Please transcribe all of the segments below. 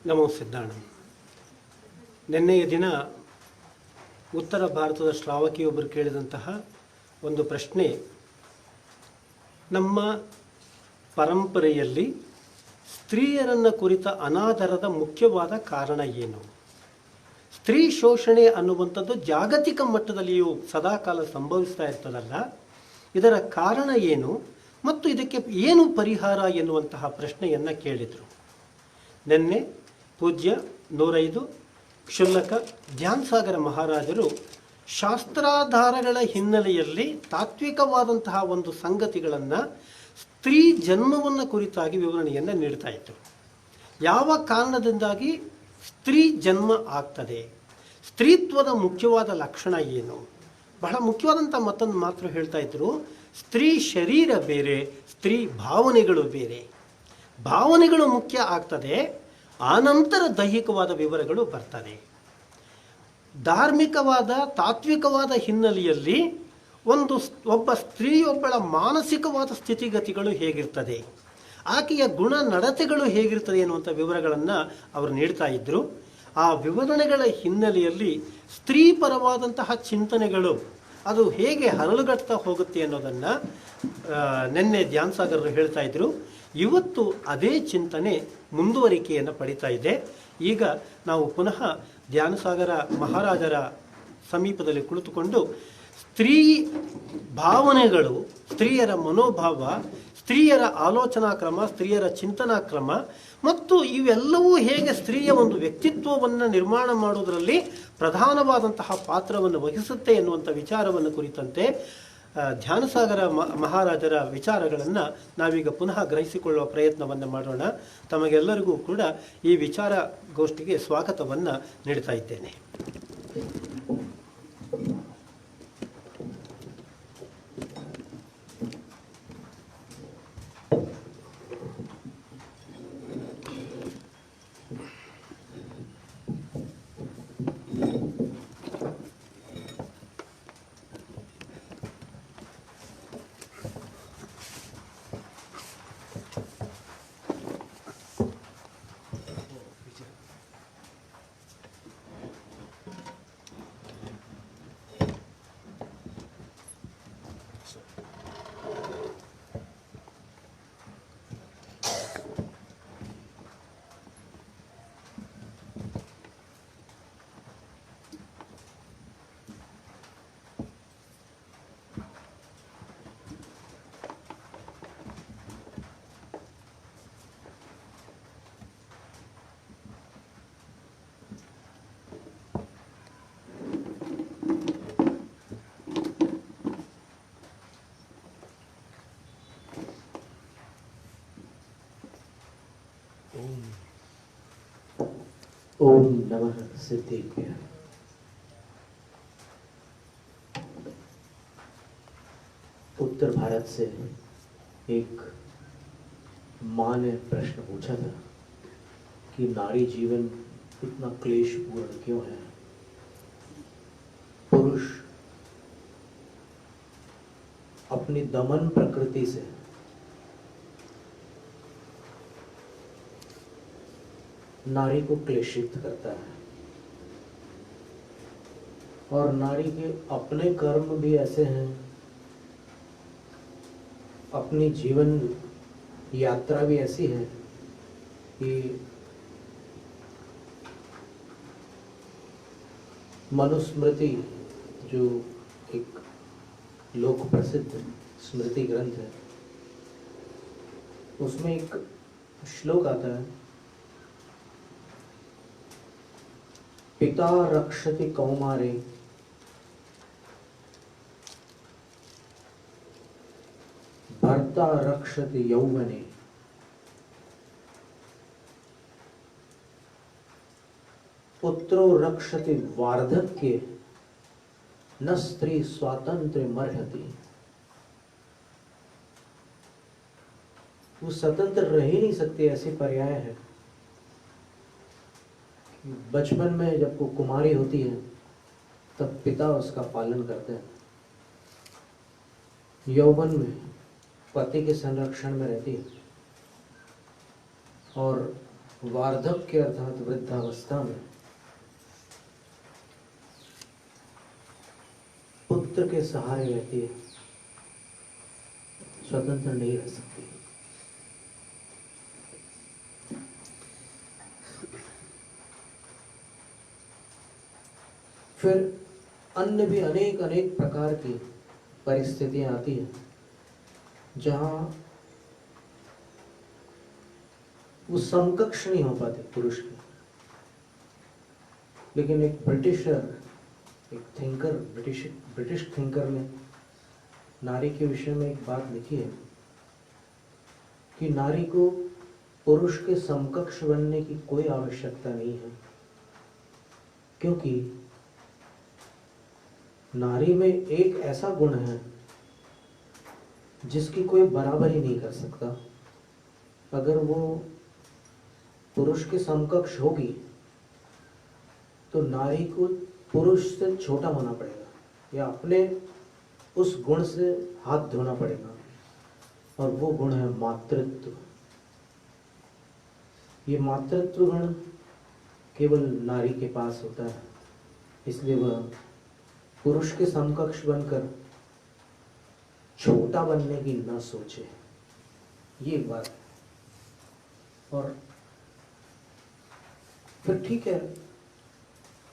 ನಮೋ ಸಿದ್ಧಾಣ. ನಿನ್ನೆಯ ದಿನ ಉತ್ತರ ಭಾರತದ ಶ್ರಾವಕಿಯೊಬ್ಬರು ಕೇಳಿದಂತಹ ಒಂದು ಪ್ರಶ್ನೆ, ನಮ್ಮ ಪರಂಪರೆಯಲ್ಲಿ ಸ್ತ್ರೀಯರನ್ನು ಕುರಿತ ಅನಾದರದ ಮುಖ್ಯವಾದ ಕಾರಣ ಏನು? ಸ್ತ್ರೀ ಶೋಷಣೆ ಅನ್ನುವಂಥದ್ದು ಜಾಗತಿಕ ಮಟ್ಟದಲ್ಲಿಯೂ ಸದಾಕಾಲ ಸಂಭವಿಸ್ತಾ ಇರ್ತದಲ್ಲ, ಇದರ ಕಾರಣ ಏನು ಮತ್ತು ಇದಕ್ಕೆ ಏನು ಪರಿಹಾರ ಎನ್ನುವಂತಹ ಪ್ರಶ್ನೆಯನ್ನು ಕೇಳಿದರು. ನಿನ್ನೆ ಪೂಜ್ಯ 105 ಕ್ಷುಲ್ಲಕ ಧ್ಯಾನಸಾಗರ ಮಹಾರಾಜರು ಶಾಸ್ತ್ರಾಧಾರಗಳ ಹಿನ್ನೆಲೆಯಲ್ಲಿ ತಾತ್ವಿಕವಾದಂತಹ ಒಂದು ಸಂಗತಿಗಳನ್ನು ಸ್ತ್ರೀ ಜನ್ಮವನ್ನು ಕುರಿತಾಗಿ ವಿವರಣೆಯನ್ನು ನೀಡ್ತಾ ಇದ್ದರು. ಯಾವ ಕಾರಣದಿಂದಾಗಿ ಸ್ತ್ರೀ ಜನ್ಮ ಆಗ್ತದೆ, ಸ್ತ್ರೀತ್ವದ ಮುಖ್ಯವಾದ ಲಕ್ಷಣ ಏನು, ಬಹಳ ಮುಖ್ಯವಾದಂಥ ಮತ್ತೊಂದು ಮಾತ್ರ ಹೇಳ್ತಾ ಇದ್ರು. ಸ್ತ್ರೀ ಶರೀರ ಬೇರೆ, ಸ್ತ್ರೀ ಭಾವನೆಗಳು ಬೇರೆ. ಭಾವನೆಗಳು ಮುಖ್ಯ ಆಗ್ತದೆ, ಆನಂತರ ದೈಹಿಕವಾದ ವಿವರಗಳು ಬರ್ತದೆ. ಧಾರ್ಮಿಕವಾದ ತಾತ್ವಿಕವಾದ ಹಿನ್ನೆಲೆಯಲ್ಲಿ ಒಬ್ಬ ಸ್ತ್ರೀಯೊಬ್ಬಳ ಮಾನಸಿಕವಾದ ಸ್ಥಿತಿಗತಿಗಳು ಹೇಗಿರ್ತದೆ, ಆಕೆಯ ಗುಣ ನಡತೆಗಳು ಹೇಗಿರ್ತದೆ ಎನ್ನುವಂಥ ವಿವರಗಳನ್ನು ಅವರು ನೀಡ್ತಾ ಇದ್ದರು. ಆ ವಿವರಣೆಗಳ ಹಿನ್ನೆಲೆಯಲ್ಲಿ ಸ್ತ್ರೀ ಪರವಾದಂತಹ ಚಿಂತನೆಗಳು ಅದು ಹೇಗೆ ಹರಳುಗಟ್ತಾ ಹೋಗುತ್ತೆ ಅನ್ನೋದನ್ನು ನಿನ್ನೆ ಧ್ಯಾನಸಾಗರರು ಹೇಳ್ತಾ ಇದ್ರು. ಇವತ್ತು ಅದೇ ಚಿಂತನೆ ಮುಂದುವರಿಕೆಯನ್ನು ಪಡಿತಾ ಇದೆ. ಈಗ ನಾವು ಪುನಃ ಧ್ಯಾನಸಾಗರ ಮಹಾರಾಜರ ಸಮೀಪದಲ್ಲಿ ಕುಳಿತುಕೊಂಡು ಸ್ತ್ರೀ ಭಾವನೆಗಳು, ಸ್ತ್ರೀಯರ ಮನೋಭಾವ, ಸ್ತ್ರೀಯರ ಆಲೋಚನಾ ಕ್ರಮ, ಸ್ತ್ರೀಯರ ಚಿಂತನಾ ಕ್ರಮ ಮತ್ತು ಇವೆಲ್ಲವೂ ಹೇಗೆ ಸ್ತ್ರೀಯ ಒಂದು ವ್ಯಕ್ತಿತ್ವವನ್ನು ನಿರ್ಮಾಣ ಮಾಡುವುದರಲ್ಲಿ ಪ್ರಧಾನವಾದಂತಹ ಪಾತ್ರವನ್ನು ವಹಿಸುತ್ತೆ ಎನ್ನುವಂಥ ವಿಚಾರವನ್ನು ಕುರಿತಂತೆ ಧ್ಯಾನಸಾಗರ ಮಹಾರಾಜರ ವಿಚಾರಗಳನ್ನು ನಾವೀಗ ಪುನಃ ಗ್ರಹಿಸಿಕೊಳ್ಳುವ ಪ್ರಯತ್ನವನ್ನು ಮಾಡೋಣ. ತಮಗೆಲ್ಲರಿಗೂ ಕೂಡ ಈ ವಿಚಾರಗೋಷ್ಠಿಗೆ ಸ್ವಾಗತವನ್ನು ನೀಡ್ತಾ ಇದ್ದೇನೆ. ओम नमः सिद्धेभ्यः। उत्तर भारत से एक माँ ने प्रश्न पूछा था कि नारी जीवन इतना क्लेशपूर्ण क्यों है। पुरुष अपनी दमन प्रकृति से नारी को क्लेशित करता है और नारी के अपने कर्म भी ऐसे हैं, अपनी जीवन यात्रा भी ऐसी है कि मनुस्मृति जो एक लोक प्रसिद्ध स्मृति ग्रंथ है, उसमें एक श्लोक आता है, पिता रक्षति कौमारे भर्ता रक्षति यौवने पुत्रो रक्षति वार्धक्ये न स्त्री स्वातंत्र्य मर्हति। वो स्वतंत्र रह ही नहीं सकती, ऐसी पर्याय है। बचपन में जब वो कुमारी होती है तब पिता उसका पालन करते हैं, यौवन में पति के संरक्षण में रहती है और वार्धक्य अर्थात वृद्धावस्था में पुत्र के सहारे रहती है, स्वतंत्र नहीं रह सकती। फिर अन्य भी अनेक अनेक प्रकार की परिस्थितियां आती हैं जहां वो समकक्ष नहीं हो पाते पुरुष के। लेकिन एक ब्रिटिशर, एक थिंकर, ब्रिटिश थिंकर ने नारी के विषय में एक बात लिखी है कि नारी को पुरुष के समकक्ष बनने की कोई आवश्यकता नहीं है, क्योंकि नारी में एक ऐसा गुण है जिसकी कोई बराबरी नहीं कर सकता। अगर वो पुरुष के समकक्ष होगी तो नारी को पुरुष से छोटा होना पड़ेगा या अपने उस गुण से हाथ धोना पड़ेगा, और वो गुण है मातृत्व। ये मातृत्व गुण केवल नारी के पास होता है, इसलिए वह पुरुष के समकक्ष बनकर छोटा बनने की न सोचे। ये एक बात है। और फिर ठीक है,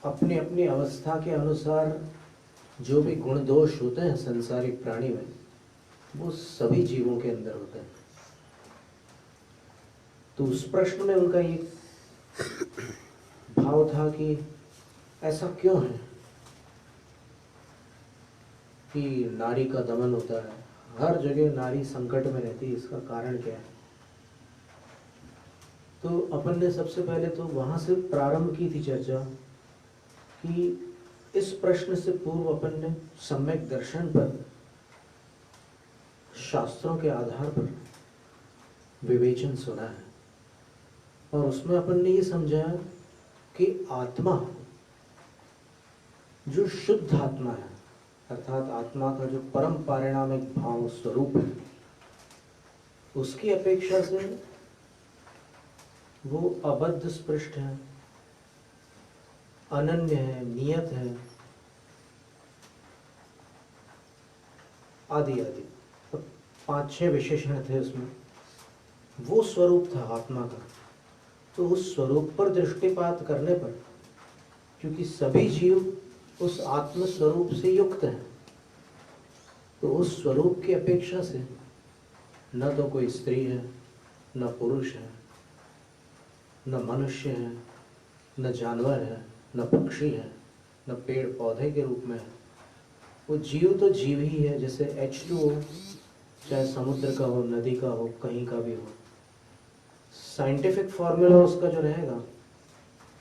अपनी अपनी अवस्था के अनुसार जो भी गुण दोष होते हैं संसारिक प्राणी में, वो सभी जीवों के अंदर होते हैं। तो उस प्रश्न में उनका ये भाव था कि ऐसा क्यों है कि नारी का दमन होता है, हर जगह नारी संकट में रहती है, इसका कारण क्या है। तो अपन ने सबसे पहले तो वहां से प्रारंभ की थी चर्चा कि इस प्रश्न से पूर्व अपन ने सम्यक दर्शन पर, शास्त्रों के आधार पर विवेचन सुना है, और उसमें अपन ने ये समझा कि आत्मा, जो शुद्ध आत्मा है, अर्थात आत्मा का जो परम पारिणामिक भाव स्वरूप है, उसकी अपेक्षा से वो अबद्ध स्पृष्ट है, अनन्य है, नियत है, आदि आदि। तो 5-6 विशेषण थे उसमें। वो स्वरूप था आत्मा का। तो उस स्वरूप पर दृष्टिपात करने पर, क्योंकि सभी जीव उस आत्म स्वरूप से युक्त हैं, तो उस स्वरूप की अपेक्षा से न तो कोई स्त्री है, न पुरुष है, न मनुष्य है, न जानवर है, न पक्षी है, न पेड़ पौधे के रूप में है। वो जीव तो जीव ही है, जैसे H2O, चाहे समुद्र का हो, नदी का हो, कहीं का भी हो। साइंटिफिक फॉर्मूला उसका जो रहेगा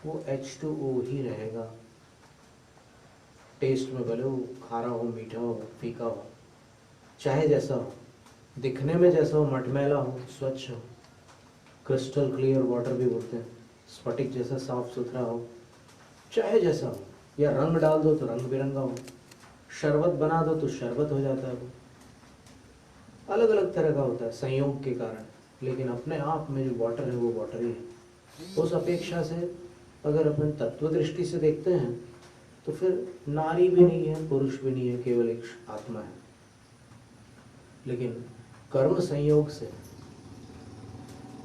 वो H2O ही रहेगा। टेस्ट में भले वो खारा हो, मीठा हो, फीका हो, चाहे जैसा हो, दिखने में जैसा हो, मटमैला हो, स्वच्छ हो, क्रिस्टल क्लियर वाटर भी बोलते हैं, स्फटिक जैसा साफ सुथरा हो, चाहे जैसा हो, या रंग डाल दो तो रंग बिरंगा हो, शरबत बना दो तो शरबत हो जाता है। वो अलग अलग तरह का होता है संयोग के कारण, लेकिन अपने आप में जो वाटर है वो वाटर ही है। उस अपेक्षा से अगर अपन तत्व दृष्टि से देखते हैं तो फिर नारी भी नहीं है, पुरुष भी नहीं है, केवल एक आत्मा है। लेकिन कर्म संयोग से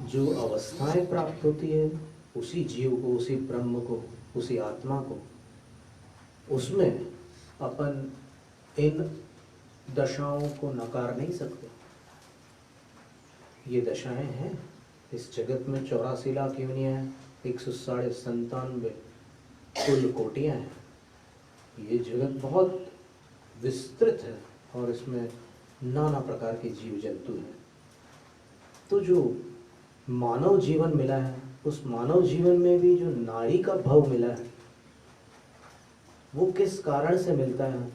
जो अवस्थाएं प्राप्त होती है उसी जीव को, उसी ब्रह्म को, उसी आत्मा को, उसमें अपन इन दशाओं को नकार नहीं सकते। ये दशाएं हैं इस जगत में। 84 लाख योनियां हैं, 197 कुल कोटियां हैं। ये जगत बहुत विस्तृत है और इसमें नाना प्रकार के जीव जंतु हैं। तो जो मानव जीवन मिला है, उस मानव जीवन में भी जो नारी का भाव मिला है, वो किस कारण से मिलता है,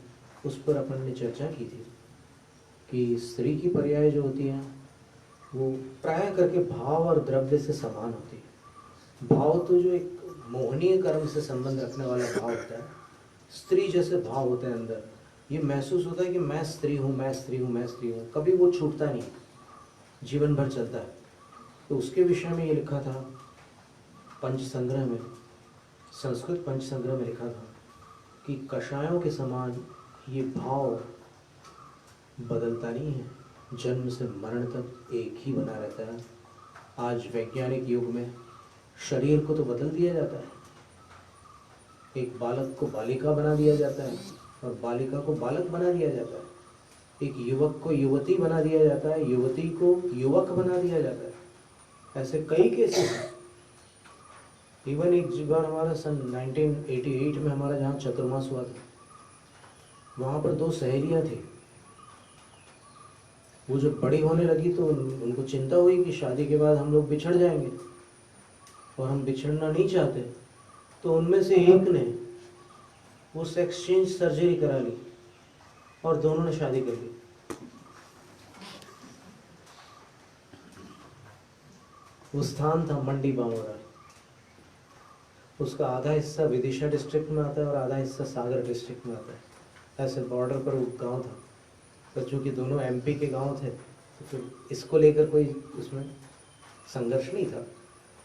उस पर अपन ने चर्चा की थी कि स्त्री की पर्याय जो होती हैं वो प्राय करके भाव और द्रव्य से समान होती है। भाव तो जो एक मोहनीय कर्म से संबंध रखने वाला भाव होता है, स्त्री जैसे भाव होते हैं अंदर, ये महसूस होता है कि मैं स्त्री हूँ, मैं स्त्री हूँ, मैं स्त्री हूँ, कभी वो छूटता नहीं, जीवन भर चलता है। तो उसके विषय में ये लिखा था पंच संग्रह में, संस्कृत पंच संग्रह में लिखा था कि कषायों के समान ये भाव बदलता नहीं है, जन्म से मरण तक एक ही बना रहता है। आज वैज्ञानिक युग में शरीर को तो बदल दिया जाता है, एक बालक को बालिका बना दिया जाता है और बालिका को बालक बना दिया जाता है, एक युवक को युवती बना दिया जाता है, युवती को युवक बना दिया जाता है। ऐसे कई केसेस हैं। इवन एक बार हमारा सन 1988 में हमारा जहाँ चतुर्मास हुआ था, वहाँ पर दो सहेलियाँ थी। वो जब बड़ी होने लगी तो उनको चिंता हुई कि शादी के बाद हम लोग बिछड़ जाएंगे और हम बिछड़ना नहीं चाहते। तो उनमें से एक ने उस एक्सचेंज सर्जरी करा ली और दोनों ने शादी कर ली। वो स्थान था मंडी बामोरा। उसका आधा हिस्सा विदिशा डिस्ट्रिक्ट में आता है और आधा हिस्सा सागर डिस्ट्रिक्ट में आता है। ऐसे बॉर्डर पर वो गांव था। तो चूँकि दोनों एमपी के गांव थे तो फिर इसको लेकर कोई उसमें संघर्ष नहीं था,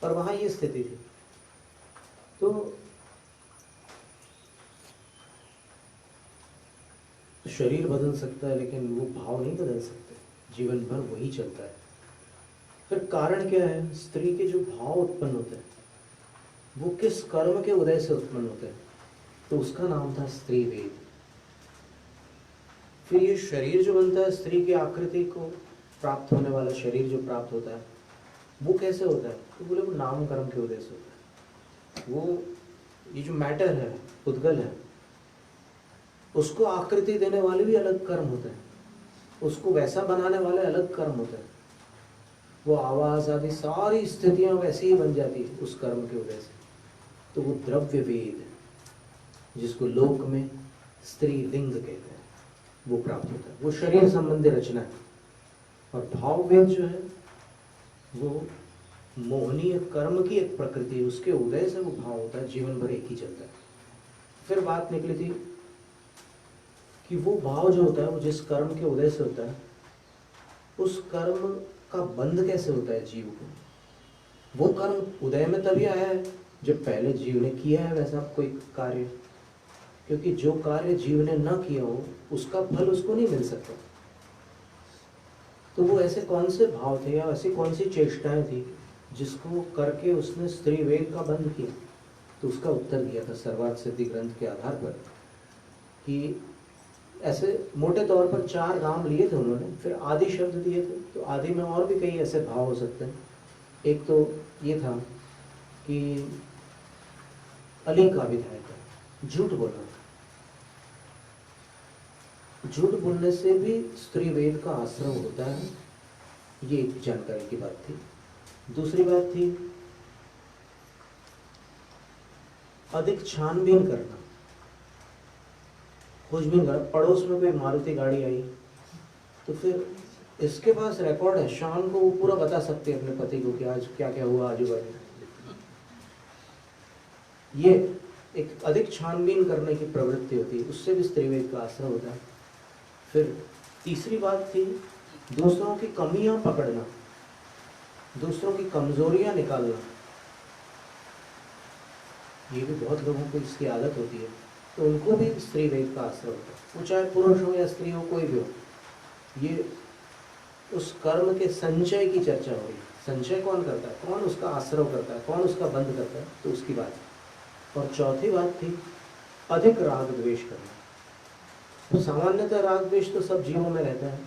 पर वहाँ ये स्थिति थी। तो शरीर बदल सकता है लेकिन वो भाव नहीं बदल सकते, जीवन भर वही चलता है। फिर कारण क्या है? स्त्री के जो भाव उत्पन्न होते हैं वो किस कर्म के उदय से उत्पन्न होते हैं, तो उसका नाम था स्त्री वेद। फिर ये शरीर जो बनता है, स्त्री की आकृति को प्राप्त होने वाला शरीर जो प्राप्त होता है, वो कैसे होता है? तो बोले वो नाम कर्म के उदय से होता है। वो ये जो मैटर है, उद्गल है, उसको आकृति देने वाले भी अलग कर्म होते हैं, उसको वैसा बनाने वाले अलग कर्म होते हैं। वो आवाज आदि सारी स्थितियां वैसे ही बन जाती है उस कर्म के उदय से। तो वो द्रव्य वेद, जिसको लोक में स्त्री लिंग कहते हैं, वो प्राप्त होता है। वो शरीर संबंधी रचना है। और भाव वेद जो है वो मोहनीय कर्म की एक प्रकृति है, उसके उदय से वो भाव होता है, जीवन भर एक ही चलता है। फिर बात निकली थी कि वो भाव जो होता है वो जिस कर्म के उदय से होता है, उस कर्म का बंध कैसे होता है जीव को। वो कर्म उदय में तभी आया है जब पहले जीव ने किया है वैसा कोई कार्य, क्योंकि जो कार्य जीव ने न किया हो उसका फल उसको नहीं मिल सकता। तो वो ऐसे कौन से भाव थे या ऐसी कौन सी चेष्टाएं थी जिसको करके उसने स्त्री वेद का बंध किया? तो उसका उत्तर दिया था सर्वार्थ सिद्धि ग्रंथ के आधार पर कि ऐसे मोटे तौर पर 4 नाम लिए थे उन्होंने, फिर आदि शब्द दिए थे। तो आदि में और भी कई ऐसे भाव हो सकते हैं। एक तो ये था कि अली का विधायक है, झूठ बोलना। झूठ बोलने से भी स्त्री वेद का आश्रय होता है, ये एक जानकारी की बात थी। दूसरी बात थी अधिक छानबीन करना, खोजबीन करना। पड़ोस में कोई मारुति गाड़ी आई तो फिर इसके पास रिकॉर्ड है, शाम को वो पूरा बता सकते हैं अपने पति को कि आज क्या क्या हुआ आजू बाजू। ये एक अधिक छानबीन करने की प्रवृत्ति होती है, उससे भी स्त्री वेद का आश्रय होता है। फिर तीसरी बात थी दूसरों की कमियां पकड़ना, दूसरों की कमजोरियां निकालना। ये भी बहुत लोगों को इसकी आदत होती है, तो उनको भी स्त्री वेद का आश्रय होता है। वो चाहे पुरुष हो या स्त्री हो, कोई भी हो, ये उस कर्म के संचय की चर्चा हो रही है। संचय कौन करता है, कौन उसका आश्रय करता है, कौन उसका बंद करता है, तो उसकी बात है। और चौथी बात थी अधिक राग द्वेष करना। तो सामान्यतः राग द्वेष तो सब जीवों में रहता है,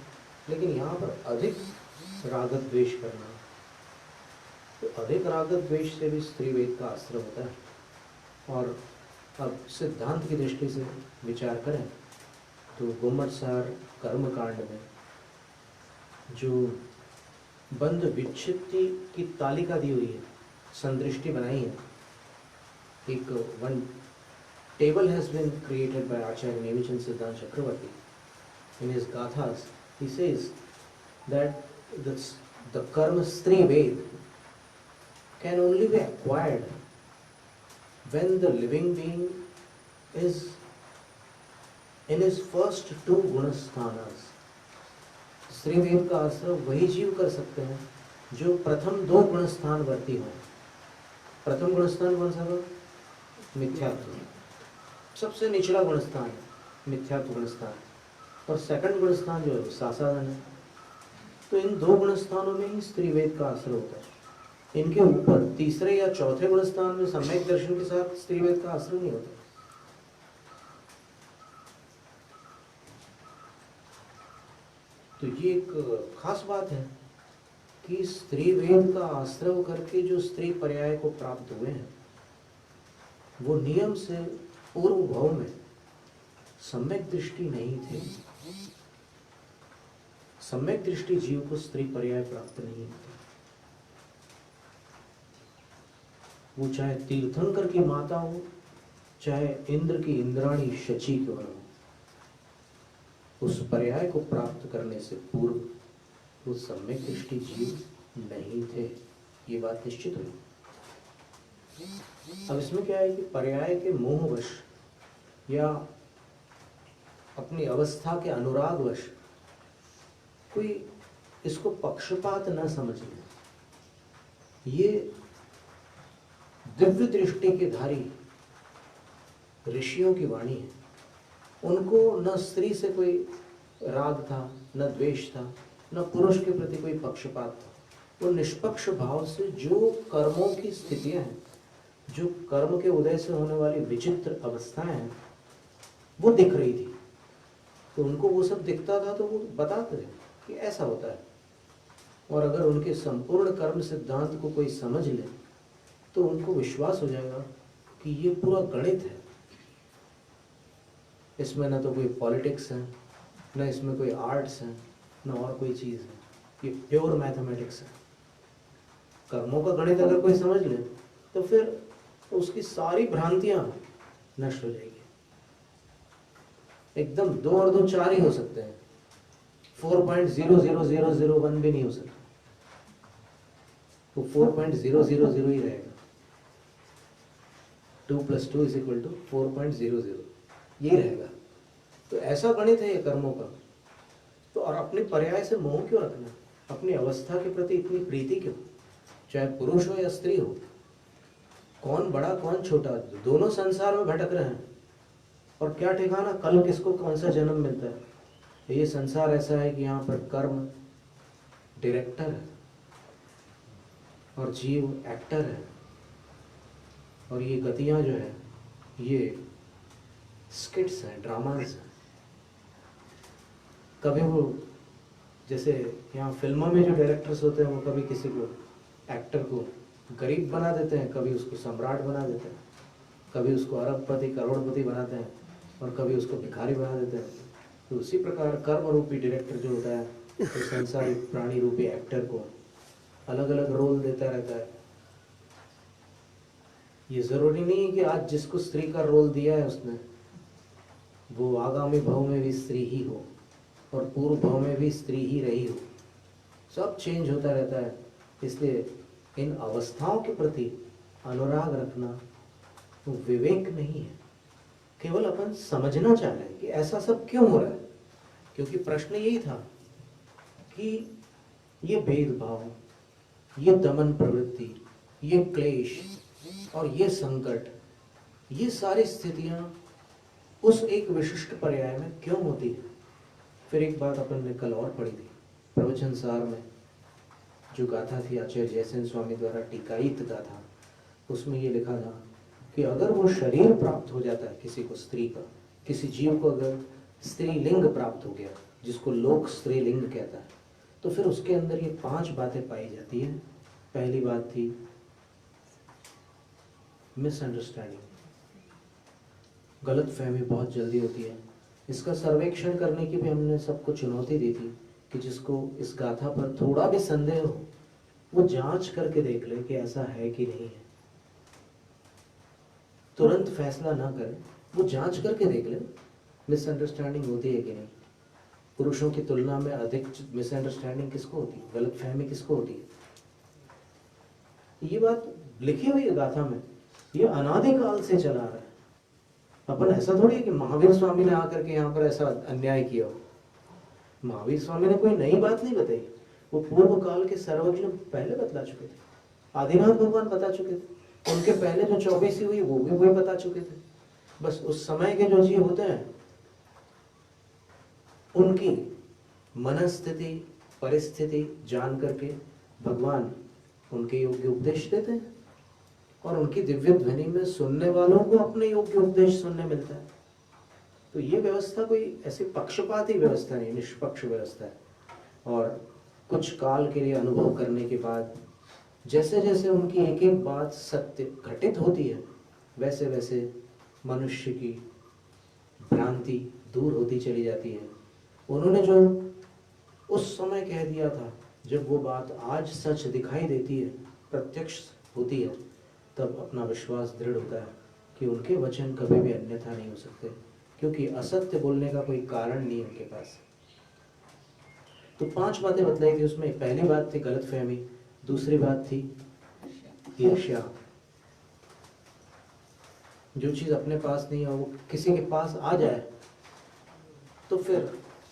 लेकिन यहाँ पर अधिक राग द्वेष करना, तो अधिक राग द्वेष से भी स्त्री वेद का आश्रय होता है। और अब सिद्धांत की दृष्टि से विचार करें तो गुम्मटसार कर्म कांड में जो बंध विच्छित्ति की तालिका दी हुई है, संदृष्टि बनाई है, एक one table has been created by Acharya Nevichan Siddhant Chakravarti. In his Gathas, he says that the karma Stri Ved can only be acquired when the living being is in his first 2 gunasthanas. स्त्री वेद का आश्रय वही जीव कर सकते हैं जो प्रथम 2 गुणस्थान वर्ती हों। प्रथम गुणस्थान कौन सा था? मिथ्यात्व, सबसे निचला गुणस्थान है मिथ्यात्व गुणस्थान, और सेकंड गुणस्थान जो है सासाधन है। तो इन दो गुणस्थानों में ही स्त्रीवेद का आश्रय होता है। इनके ऊपर तीसरे या चौथे गुणस्थान में सम्यक दर्शन के साथ स्त्रीवेद का आश्रय नहीं होता। तो ये एक खास बात है कि स्त्रीवेद का आश्रय करके जो स्त्री पर्याय को प्राप्त हुए हैं वो नियम से पूर्व भाव में सम्यक दृष्टि नहीं थे। सम्यक दृष्टि जीव को स्त्री पर्याय प्राप्त नहीं होती। वो चाहे तीर्थंकर की माता हो, चाहे इंद्र की इंद्राणी शची क्यों न हो, उस पर्याय को प्राप्त करने से पूर्व वो सम्यक दृष्टि जीव नहीं थे। ये बात निश्चित हुई। अब इसमें क्या है कि पर्याय के मोहवश या अपनी अवस्था के अनुरागवश कोई इसको पक्षपात न समझ ले। ये दिव्य दृष्टि के धारी ऋषियों की वाणी है। उनको न स्त्री से कोई राग था, न द्वेष था, न पुरुष के प्रति कोई पक्षपात था। वो निष्पक्ष भाव से जो कर्मों की स्थितियां हैं, जो कर्म के उदय से होने वाली विचित्र अवस्थाएं हैं, वो दिख रही थी। तो उनको वो सब दिखता था तो वो बताते थे कि ऐसा होता है। और अगर उनके संपूर्ण कर्म सिद्धांत को कोई समझ ले तो उनको विश्वास हो जाएगा कि ये पूरा गणित है, इसमें न तो कोई पॉलिटिक्स है, न इसमें कोई आर्ट्स है, न और कोई चीज़ है, ये प्योर मैथमेटिक्स है। कर्मों का गणित अगर कोई समझ ले तो फिर उसकी सारी भ्रांतियां नष्ट हो जाएगी। एकदम 2 और 2 4 ही हो सकते हैं, 4.00001 भी नहीं हो सकता, वो 4.000 ही रहेगा। 2 + 2 = 4.00 ये रहेगा। तो ऐसा गणित है ये कर्मों का। तो और अपने पर्याय से मोह क्यों रखना? अपनी अवस्था के प्रति इतनी प्रीति क्यों? चाहे पुरुष हो या स्त्री हो, कौन बड़ा कौन छोटा, दोनों संसार में भटक रहे हैं। और क्या ठिकाना कल किसको कौन सा जन्म मिलता है। ये संसार ऐसा है कि यहाँ पर कर्म डायरेक्टर है और जीव एक्टर है। और ये गतियाँ जो है ये स्किट्स हैं, ड्रामाज हैं। कभी वो जैसे यहाँ फिल्मों में जो डायरेक्टर्स होते हैं वो कभी किसी को एक्टर को गरीब बना देते हैं, कभी उसको सम्राट बना देते हैं, कभी उसको अरबपति करोड़पति बनाते हैं और कभी उसको भिखारी बना देते हैं। तो उसी प्रकार कर्म रूपी डायरेक्टर जो होता है तो संसारिक प्राणी रूपी एक्टर को अलग अलग रोल देता रहता है। ये जरूरी नहीं है कि आज जिसको स्त्री का रोल दिया है उसने वो आगामी भाव में भी स्त्री ही हो और पूर्व भाव में भी स्त्री ही रही हो। सब चेंज होता रहता है। इसलिए इन अवस्थाओं के प्रति अनुराग रखना वो विवेक नहीं है, केवल अपन समझना चाह रहे हैं कि ऐसा सब क्यों हो रहा है। क्योंकि प्रश्न यही था कि ये भेदभाव, ये दमन प्रवृत्ति, ये क्लेश और ये संकट, ये सारी स्थितियां उस एक विशिष्ट पर्याय में क्यों होती है। फिर एक बात अपन ने कल और पढ़ी थी प्रवचन सार में, जो गाथा थी आचार्य जयसेन स्वामी द्वारा टीकायित गाथा, उसमें ये लिखा था कि अगर वो शरीर प्राप्त हो जाता है किसी को, स्त्री का, किसी जीव को अगर स्त्रीलिंग प्राप्त हो गया, जिसको लोक स्त्रीलिंग कहता है, तो फिर उसके अंदर ये 5 बातें पाई जाती हैं। पहली बात थी मिसअंडरस्टैंडिंग, गलत फहमी बहुत जल्दी होती है। इसका सर्वेक्षण करने की भी हमने सबको चुनौती दी थी कि जिसको इस गाथा पर थोड़ा भी संदेह हो वो जांच करके देख ले कि ऐसा है कि नहीं है। तुरंत फैसला ना करे, वो जांच करके देख ले मिसअंडरस्टैंडिंग होती है कि नहीं। पुरुषों की तुलना में अधिक मिसअंडरस्टैंडिंग किसको होती है, गलत फहमी किसको होती है। ये बात लिखी हुई है गाथा में, ये अनादिकाल से चला आ रहा है। अपन ऐसा थोड़ी है कि महावीर स्वामी ने आकर के यहाँ पर ऐसा अन्याय किया हो। महावीर स्वामी ने कोई नई बात नहीं बताई, वो पूर्व काल के सर्वज्ञ पहले बतला चुके थे, आदिनाथ भगवान बता चुके थे। उनके पहले जो 24 हुई वो भी वही बता चुके थे। बस उस समय के जो जीव होते हैं उनकी मनस्थिति परिस्थिति जान करके भगवान उनके योग्य उपदेश देते हैं और उनकी दिव्य ध्वनि में सुनने वालों को अपने योग्य उपदेश सुनने मिलता है। तो ये व्यवस्था कोई ऐसी पक्षपाती व्यवस्था नहीं, निष्पक्ष व्यवस्था है। और कुछ काल के लिए अनुभव करने के बाद जैसे जैसे उनकी एक एक बात सत्य घटित होती है वैसे वैसे मनुष्य की भ्रांति दूर होती चली जाती है। उन्होंने जो उस समय कह दिया था, जब वो बात आज सच दिखाई देती है, प्रत्यक्ष होती है, तब अपना विश्वास दृढ़ होता है कि उनके वचन कभी भी अन्यथा नहीं हो सकते, क्योंकि असत्य बोलने का कोई कारण नहीं है उनके पास। तो 5 बातें बतलाई थी उसमें। पहली बात थी गलतफहमी, दूसरी बात थी ईर्ष्या। जो चीज अपने पास नहीं है वो किसी के पास आ जाए तो फिर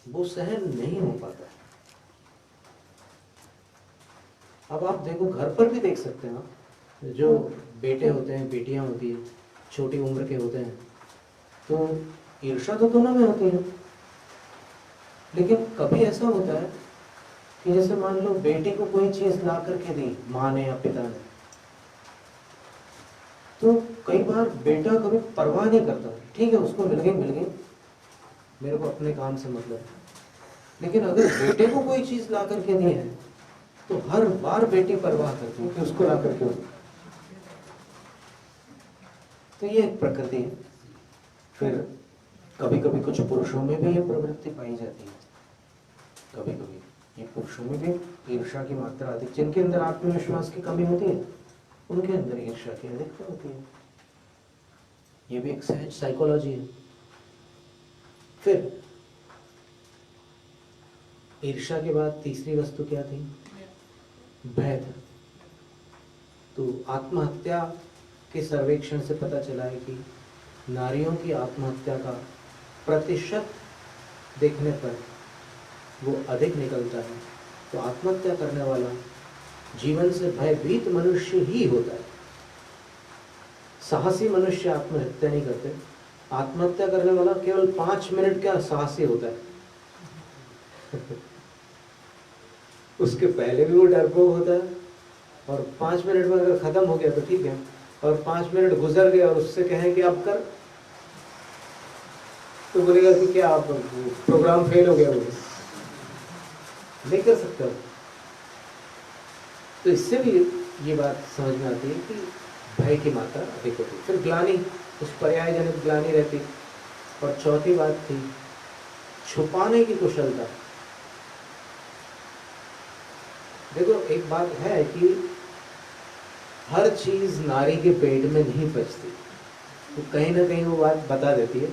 वो सहन नहीं हो पाता। अब आप देखो, घर पर भी देख सकते हैं आप, जो बेटे होते हैं, बेटियां होती है, छोटी उम्र के होते हैं, तो ईर्ष्या तो दोनों में होती है। लेकिन कभी ऐसा होता है कि जैसे मान लो बेटी को कोई चीज ला करके दी माँ ने या पिता ने, तो कई बार बेटा कभी परवाह नहीं करता, ठीक है उसको मिल गई, मेरे को अपने काम से मतलब है। लेकिन अगर बेटे को कोई चीज ला करके दी है तो हर बार बेटी परवाह करती है कि उसको ला करके दो। तो ये एक प्रकृति है। फिर कभी कभी कुछ पुरुषों में भी ये प्रवृत्ति पाई जाती है, कभी कभी ये पुरुषों में भी ईर्ष्या की मात्रा अधिक, जिनके अंदर आत्मविश्वास की कमी होती है उनके अंदर ईर्ष्या की अधिकता होती है। ये भी एक सहज साइकोलॉजी है। फिर ईर्ष्या के बाद तीसरी वस्तु क्या थी? भय था। तो आत्महत्या के सर्वेक्षण से पता चला है कि नारियों की आत्महत्या का प्रतिशत देखने पर वो अधिक निकलता है। तो आत्महत्या करने वाला जीवन से भयभीत मनुष्य ही होता है। साहसी मनुष्य आत्महत्या नहीं करते। आत्महत्या करने वाला केवल 5 मिनट का साहसी होता है उसके पहले भी वो डरपोक होता है, और 5 मिनट में अगर खत्म हो गया तो ठीक है, और 5 मिनट गुजर गए और उससे कहें कि अब कर, तो बोलेगा कि क्या आप प्रोग्राम फेल हो गया, वो नहीं कर सकता। तो इससे भी ये बात समझ में आती है कि भय की मात्रा अधिक होती है। फिर ग्लानि, उस पर्यायजनित ग्लानि रहती। और चौथी बात थी छुपाने की कुशलता। देखो एक बात है कि हर चीज नारी के पेट में नहीं पचती, तो कहीं ना कहीं वो बात बता देती है।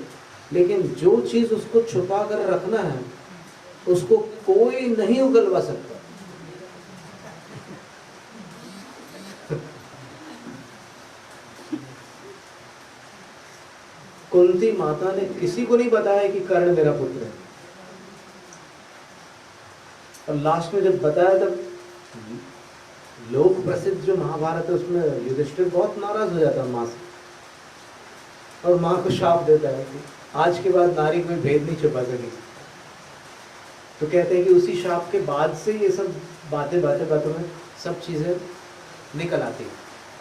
लेकिन जो चीज उसको छुपा कर रखना है उसको कोई नहीं उगलवा सकता। कुंती माता ने किसी को नहीं बताया कि कर्ण मेरा पुत्र है, और लास्ट में जब बताया तब लोक प्रसिद्ध जो महाभारत है उसमें युधिष्ठिर बहुत नाराज हो जाता है माँ से, और माँ को शाप देता है कि आज के बाद नारी कोई भेद नहीं छुपा सकेगी। तो कहते हैं कि उसी शाप के बाद से ये सब बातें में सब चीजें निकल आती है।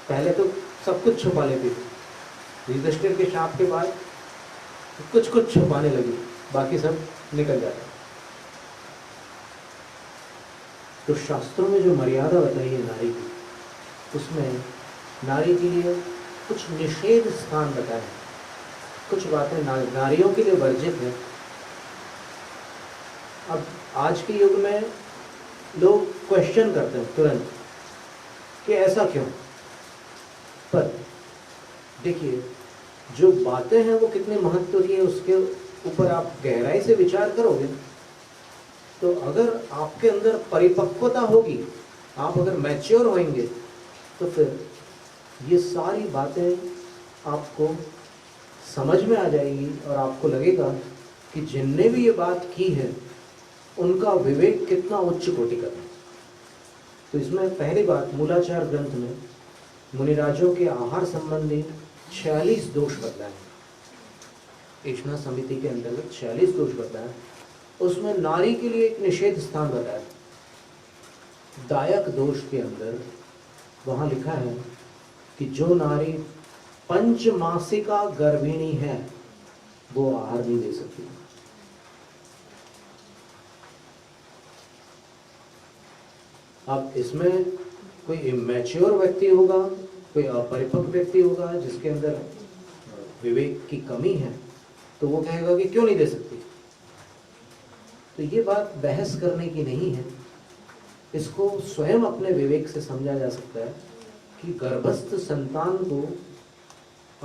पहले तो सब कुछ छुपा लेती थी, युधिष्ठिर के शाप के बाद कुछ कुछ छुपाने लगी, बाकी सब निकल जाता है। तो शास्त्रों में जो मर्यादा बताई है नारी की, उसमें नारी के लिए कुछ निषेध स्थान बताए हैं, कुछ बातें नारियों के लिए वर्जित है। अब आज के युग में लोग क्वेश्चन करते हैं तुरंत कि ऐसा क्यों, पर देखिए जो बातें हैं वो कितने महत्व की है उसके ऊपर आप गहराई से विचार करोगे तो अगर आपके अंदर परिपक्वता होगी, आप अगर मैच्योर होंगे, तो फिर ये सारी बातें आपको समझ में आ जाएगी और आपको लगेगा कि जिनने भी ये बात की है उनका विवेक कितना उच्च कोटि का है। तो इसमें पहली बात मूलाचार ग्रंथ में मुनिराजों के आहार संबंधी 46 दोष बतलाए। इष्णा समिति के अंतर्गत 46 दोष बताए। उसमें नारी के लिए एक निषेध स्थान बताया। दायक दोष के अंदर वहां लिखा है कि जो नारी पंचमासिका गर्भिणी है वो आहार नहीं दे सकती। अब इसमें कोई इमैच्योर व्यक्ति होगा, कोई अपरिपक्व व्यक्ति होगा जिसके अंदर विवेक की कमी है, तो वो कहेगा कि क्यों नहीं दे सकती। तो ये बात बहस करने की नहीं है, इसको स्वयं अपने विवेक से समझा जा सकता है कि गर्भस्थ संतान को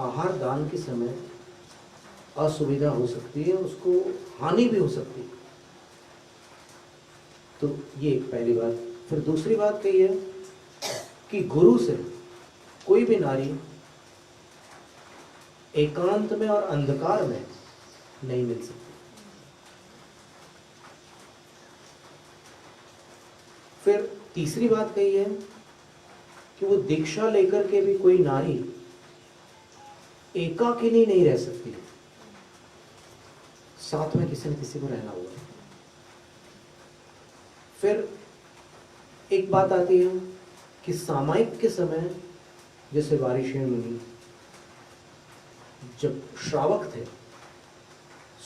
आहार दान के समय असुविधा हो सकती है, उसको हानि भी हो सकती है। तो ये पहली बात। फिर दूसरी बात कही है कि गुरु से कोई भी नारी एकांत में और अंधकार में नहीं मिल सकती। फिर तीसरी बात कही है कि वो दीक्षा लेकर के भी कोई नारी एकाकिनी नहीं रह सकती, साथ में किसी न किसी को रहना होगा। फिर एक बात आती है कि सामायिक के समय जैसे वारिशेण मुनि जब श्रावक थे,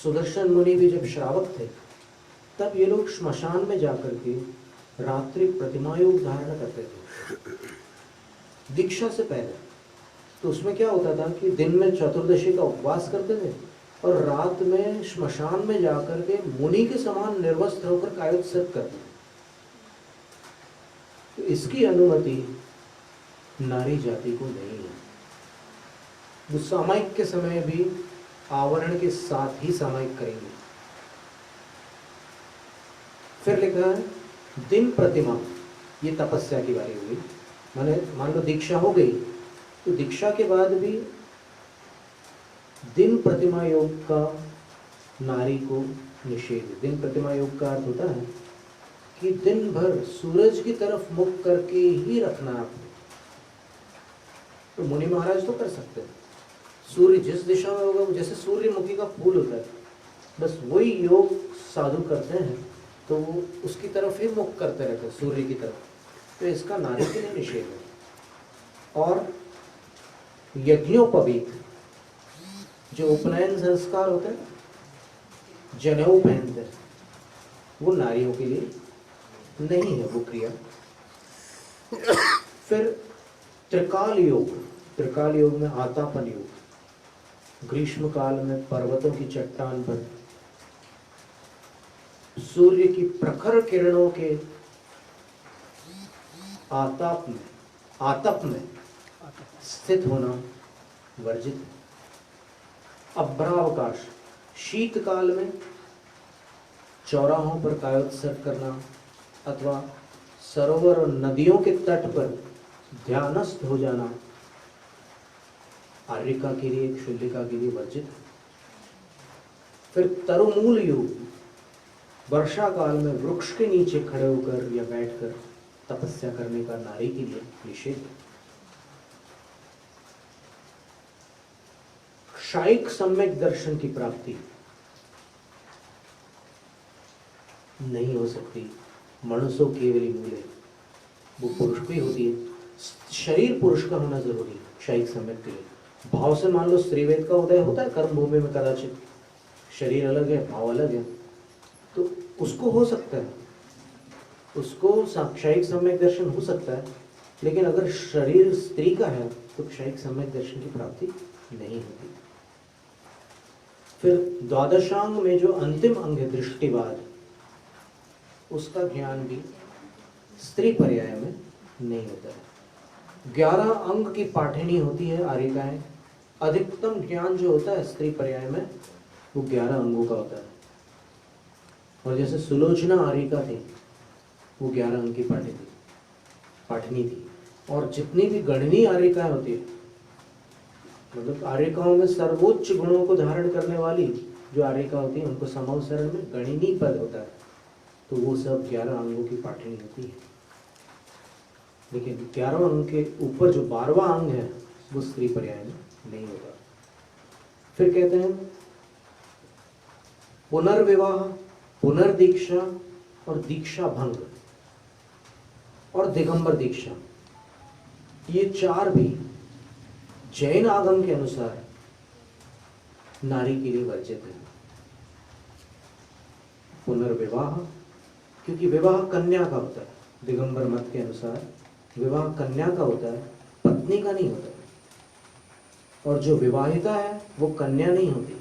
सुदर्शन मुनि भी जब श्रावक थे, तब ये लोग श्मशान में जाकर के रात्रि प्रतिमायोग धारण करते थे दीक्षा से पहले। तो उसमें क्या होता था कि दिन में चतुर्दशी का उपवास करते थे और रात में श्मशान में जाकर के मुनि के समान निर्वस्त्र होकर कायोत्सर्ग करते थे। तो इसकी अनुमति नारी जाति को नहीं है। वो सामायिक के समय भी आवरण के साथ ही सामायिक करेंगे। फिर लिखा है दिन प्रतिमा, ये तपस्या की बारी हुई। माने मान लो दीक्षा हो गई, तो दीक्षा के बाद भी दिन प्रतिमा योग का नारी को निषेध। दिन प्रतिमा योग का अर्थ होता है कि दिन भर सूरज की तरफ मुख करके ही रखना आपने। तो मुनि महाराज तो कर सकते हैं, सूर्य जिस दिशा में होगा, जैसे सूर्यमुखी का फूल होता है, बस वही योग साधु करते हैं, तो वो उसकी तरफ ही मुख करते रहते हैं, सूर्य की तरफ। तो इसका नारी के लिए निषेध है। और यज्ञोपवीत जो उपनयन संस्कार होते हैं, जनेऊ पहनते हैं, वो नारियों के लिए नहीं है वो क्रिया। फिर त्रिकाल योग, त्रिकाल योग में आतापन योग, ग्रीष्म काल में पर्वतों की चट्टान पर सूर्य की प्रखर किरणों के आतप में स्थित होना वर्जित है। अभ्रावकाश, शीतकाल में चौराहों पर कायोत्सर्ग करना अथवा सरोवर और नदियों के तट पर ध्यानस्थ हो जाना आर्यिका के लिए, शूलिका के लिए वर्जित है। फिर तरुमूल योग, वर्षा काल में वृक्ष के नीचे खड़े होकर या बैठकर तपस्या करने का नारी के लिए निषेध है। शायिक सम्यक दर्शन की प्राप्ति नहीं हो सकती। मनुष्य केवली मूले, वो पुरुष भी होती है। शरीर पुरुष का होना जरूरी है शायिक सम्यक के लिए। भाव से मान लो स्त्रीवेद का उदय होता है कर्म भूमि में कदाचित, शरीर अलग है भाव अलग है, तो उसको हो सकता है, उसको शायिक सम्यक दर्शन हो सकता है। लेकिन अगर शरीर स्त्री का है तो शायिक सम्यक दर्शन की प्राप्ति नहीं होती। फिर द्वादशांग में जो अंतिम अंग है दृष्टिवाद, उसका ज्ञान भी स्त्री पर्याय में नहीं होता है। 11 अंग की पाठिनी होती है आर्यिकाएं। अधिकतम ज्ञान जो होता है स्त्री पर्याय में वो 11 अंगों का होता है। और जैसे सुलोचना आर्यिका थी, वो 11 अंग की पाठिनी थी। और जितनी भी गणनी आर्यिकाएं होती है, मतलब आर्यिकाओं में सर्वोच्च गुणों को धारण करने वाली जो आर्यिका होती है, उनको समवसरण में गणिनी पद होता है, तो वो सब 11 अंगों की पाठिनी होती है। लेकिन 11वां अंग के ऊपर जो 12वां अंग है वो स्त्री पर्याय में नहीं होगा। फिर कहते हैं पुनर्विवाह, पुनर्दीक्षा और दीक्षा भंग और दिगंबर दीक्षा, ये चार भी जैन आगम के अनुसार नारी के लिए वर्जित है। पुनर्विवाह, क्योंकि विवाह कन्या का होता है, दिगंबर मत के अनुसार विवाह कन्या का होता है, पत्नी का नहीं होता है। और जो विवाहिता है वो कन्या नहीं होती,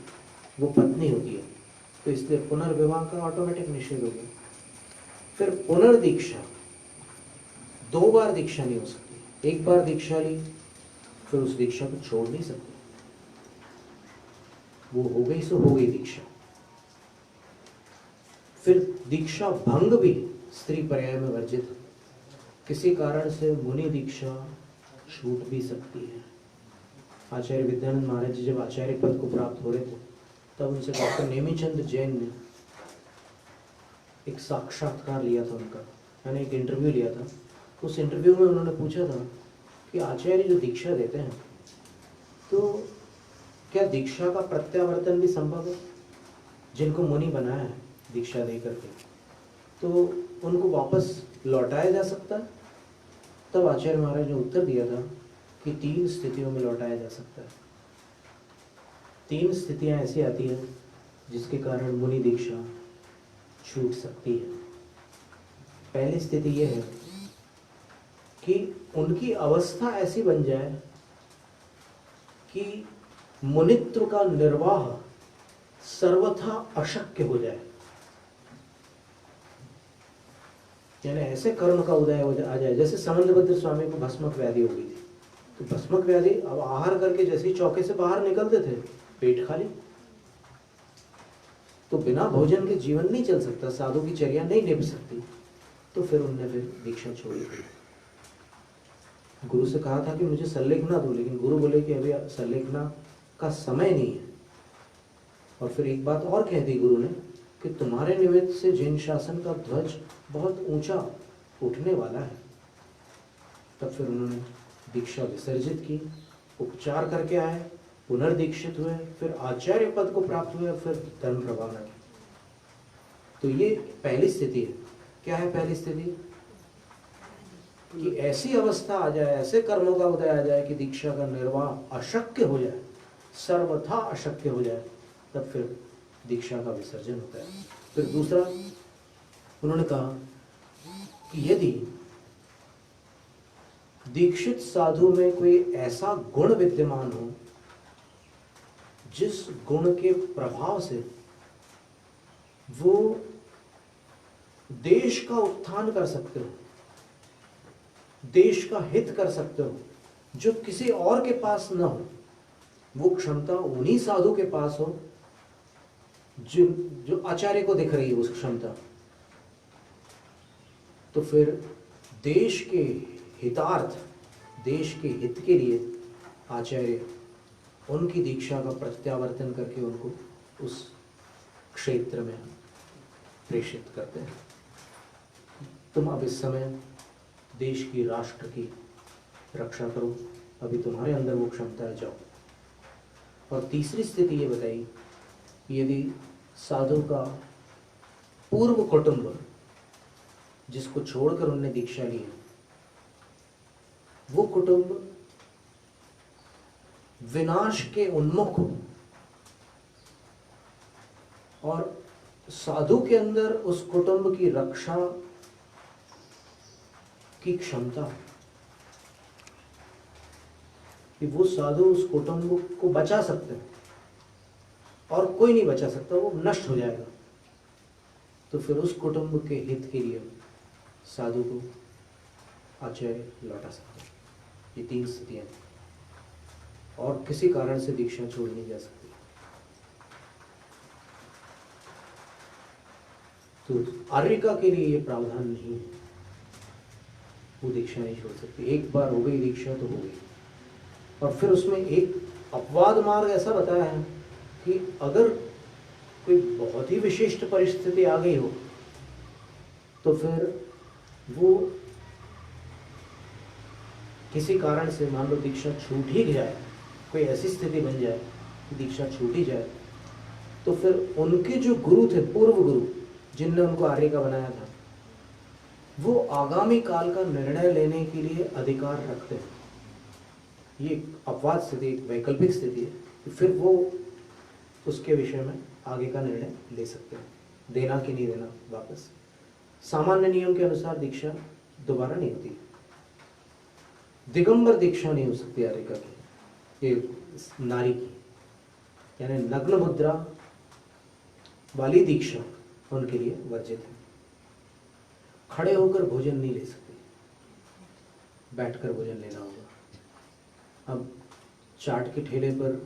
वो पत्नी होती है, तो इसलिए पुनर्विवाह का ऑटोमेटिक निषेध हो गया। फिर पुनर्दीक्षा, 2 बार दीक्षा नहीं हो सकती। एक बार दीक्षा ली फिर उस दीक्षा को छोड़ नहीं सकती, वो हो गई सो हो गई दीक्षा। फिर दीक्षा भंग भी स्त्री पर्याय में वर्जित है। किसी कारण से मुनि दीक्षा छूट भी सकती है। आचार्य विद्यानंद महाराज जी जब आचार्य पद को प्राप्त हो रहे थे तब उनसे डॉक्टर नेमिचंद जैन ने एक साक्षात्कार लिया था उनका, मैंने एक इंटरव्यू लिया था। उस इंटरव्यू में उन्होंने पूछा था कि आचार्य जो दीक्षा देते हैं तो क्या दीक्षा का प्रत्यावर्तन भी संभव है? जिनको मुनि बनाया है दीक्षा दे करके, तो उनको वापस लौटाया जा सकता है? तब आचार्य महाराज ने उत्तर दिया था कि 3 स्थितियों में लौटाया जा सकता है। 3 स्थितियां ऐसी आती हैं जिसके कारण मुनि दीक्षा छूट सकती है। पहली स्थिति यह है कि उनकी अवस्था ऐसी बन जाए कि मुनित्व का निर्वाह सर्वथा अशक्य हो जाए, यानी ऐसे कर्म का उदय आ जाए। जैसे समंतभद्र स्वामी को भस्मक व्याधि हो गई थी, तो भस्मक व्याधि अब आहार करके जैसे ही चौके से बाहर निकलते थे पेट खाली, तो बिना भोजन के जीवन नहीं चल सकता, साधु की चर्या नहीं निभ सकती। तो फिर उनने फिर दीक्षा छोड़ी थी। गुरु से कहा था कि मुझे संलेखना दो, लेकिन गुरु बोले कि अभी संलेखना का समय नहीं है। और फिर एक बात और कह दी गुरु ने कि तुम्हारे निमित्त से जैन शासन का ध्वज बहुत ऊंचा उठने वाला है। तब फिर उन्होंने दीक्षा विसर्जित की, उपचार करके आए, पुनर्दीक्षित हुए, फिर आचार्य पद को प्राप्त हुए, फिर धर्म प्रभावना की। तो ये पहली स्थिति है। क्या है पहली स्थिति? कि ऐसी अवस्था आ जाए, ऐसे कर्मों का उदय आ जाए कि दीक्षा का निर्वाह अशक्य हो जाए, सर्वथा अशक्य हो जाए, तब फिर दीक्षा का विसर्जन होता है। फिर दूसरा उन्होंने कहा कि यदि दीक्षित साधु में कोई ऐसा गुण विद्यमान हो जिस गुण के प्रभाव से वो देश का उत्थान कर सकते हो, देश का हित कर सकते हो, जो किसी और के पास न हो, वो क्षमता उन्हीं साधु के पास हो जो आचार्य को दिख रही है उस क्षमता, तो फिर देश के हितार्थ, देश के हित के लिए आचार्य उनकी दीक्षा का प्रत्यावर्तन करके उनको उस क्षेत्र में प्रेषित करते हैं। तुम अब इस समय देश की, राष्ट्र की रक्षा करो, अभी तुम्हारे अंदर वो क्षमता है, जाओ। और तीसरी स्थिति ये बताई, यदि साधु का पूर्व कुटुंब जिसको छोड़कर उनने दीक्षा ली है, वो कुटुंब विनाश के उन्मुख हो और साधु के अंदर उस कुटुंब की रक्षा की क्षमता है कि वो साधु उस कुटुंब को बचा सकते हैं और कोई नहीं बचा सकता, वो नष्ट हो जाएगा। तो फिर उस कुटुंब के हित के लिए साधु को आचार्य लौटा सकते हैं। ये 3 स्थितियां और किसी कारण से दीक्षा छोड़ नहीं जा सकती। तो आर्यिका के लिए ये प्रावधान नहीं है, वो दीक्षा नहीं छोड़ सकती। एक बार हो गई दीक्षा तो हो गई। और फिर उसमें एक अपवाद मार्ग ऐसा बताया है कि अगर कोई बहुत ही विशिष्ट परिस्थिति आ गई हो तो फिर वो किसी कारण से मान लो दीक्षा छूट ही जाए, कोई ऐसी स्थिति बन जाए कि दीक्षा छूट ही जाए, तो फिर उनके जो गुरु थे, पूर्व गुरु जिनने उनको आर्य का बनाया था, वो आगामी काल का निर्णय लेने के लिए अधिकार रखते हैं। ये एक अपवाद स्थिति, एक वैकल्पिक स्थिति है कि फिर वो उसके विषय में आगे का निर्णय ले सकते हैं, देना कि नहीं देना वापस। सामान्य नियम के अनुसार दीक्षा दोबारा नहीं होती। दिगंबर दीक्षा नहीं हो सकती आर्यिका की, ये नारी की, यानी नग्न मुद्रा वाली दीक्षा उनके लिए वर्जित है। खड़े होकर भोजन नहीं ले सकते, बैठकर भोजन लेना होगा। अब चाट के ठेले पर,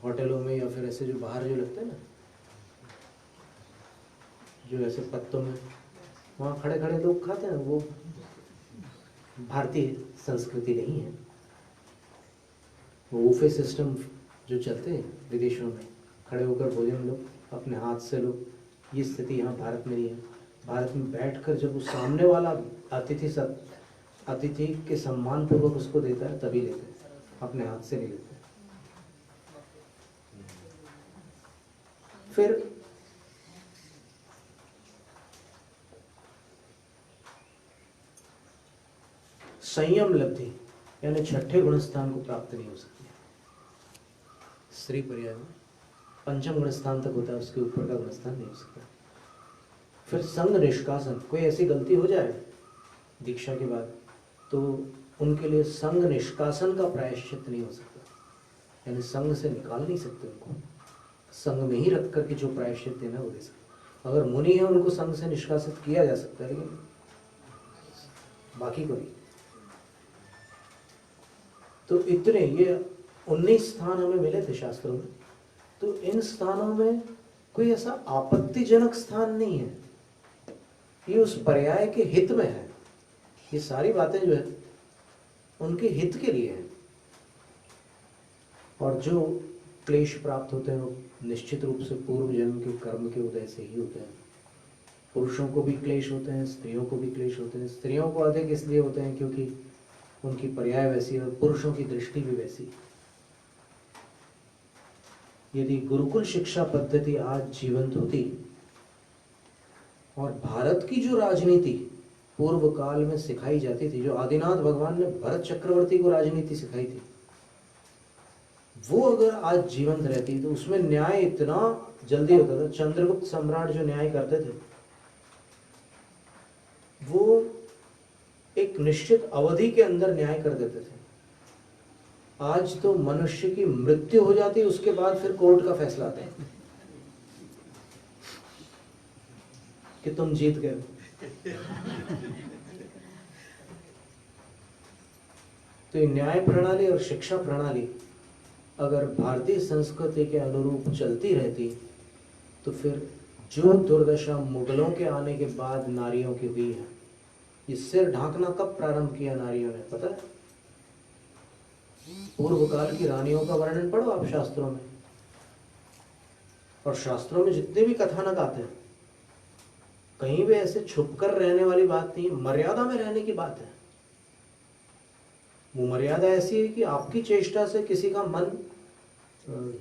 होटलों में या फिर ऐसे जो बाहर जो लगते हैं ना, जो ऐसे पत्तों में, वहाँ खड़े खड़े लोग खाते हैं, वो भारतीय संस्कृति नहीं है। वो बूफे सिस्टम जो चलते हैं विदेशों में, खड़े होकर भोजन लो, अपने हाथ से लो, ये स्थिति यहाँ भारत में नहीं है। भारत में बैठकर जब उस सामने वाला अतिथि के सम्मान पूर्वक उसको देता है तभी लेते हैं, अपने हाथ से नहीं लेते। फिर संयम लब्धि यानी छठे गुण स्थान को प्राप्त नहीं हो सकती। स्त्री पर्याय में पंचम गुण स्थान तक होता है, उसके ऊपर का गुण स्थान नहीं हो सकता। फिर संग निष्कासन, कोई ऐसी गलती हो जाए दीक्षा के बाद तो उनके लिए संग निष्कासन का प्रायश्चित नहीं हो सकता, यानी संग से निकाल नहीं सकते उनको, संग में ही रख करके जो प्रायश्चित देना वो दे सकते। अगर मुनि है उनको संग से निष्कासित किया जा सकता है, लेकिन बाकी को नहीं। तो इतने ये 19 स्थान हमें मिले थे शास्त्रों में, तो इन स्थानों में कोई ऐसा आपत्तिजनक स्थान नहीं है, ये उस पर्याय के हित में है। ये सारी बातें जो है उनके हित के लिए है। और जो क्लेश प्राप्त होते हैं वो निश्चित रूप से पूर्व जन्म के कर्म के उदय से ही होते हैं। पुरुषों को भी क्लेश होते हैं, स्त्रियों को भी क्लेश होते हैं। स्त्रियों को अधिक इसलिए होते हैं क्योंकि उनकी पर्याय वैसी है और पुरुषों की दृष्टि भी वैसी। यदि गुरुकुल शिक्षा पद्धति आज जीवंत होती और भारत की जो राजनीति पूर्व काल में सिखाई जाती थी, जो आदिनाथ भगवान ने भरत चक्रवर्ती को राजनीति सिखाई थी, वो अगर आज जीवंत रहती तो उसमें न्याय इतना जल्दी होता था। चंद्रगुप्त सम्राट जो न्याय करते थे वो एक निश्चित अवधि के अंदर न्याय कर देते थे। आज तो मनुष्य की मृत्यु हो जाती है, उसके बाद फिर कोर्ट का फैसला आता है कि तुम जीत गए। तो ये न्याय प्रणाली और शिक्षा प्रणाली अगर भारतीय संस्कृति के अनुरूप चलती रहती तो फिर जो दुर्दशा मुगलों के आने के बाद नारियों की हुई है, ये सिर ढांकना कब प्रारंभ किया नारियों ने पता है? पूर्व काल की रानियों का वर्णन पढ़ो आप शास्त्रों में, और शास्त्रों में जितने भी कथानक आते हैं कहीं भी ऐसे छुपकर रहने वाली बात नहीं, मर्यादा में रहने की बात है। वो मर्यादा ऐसी है कि आपकी चेष्टा से किसी का मन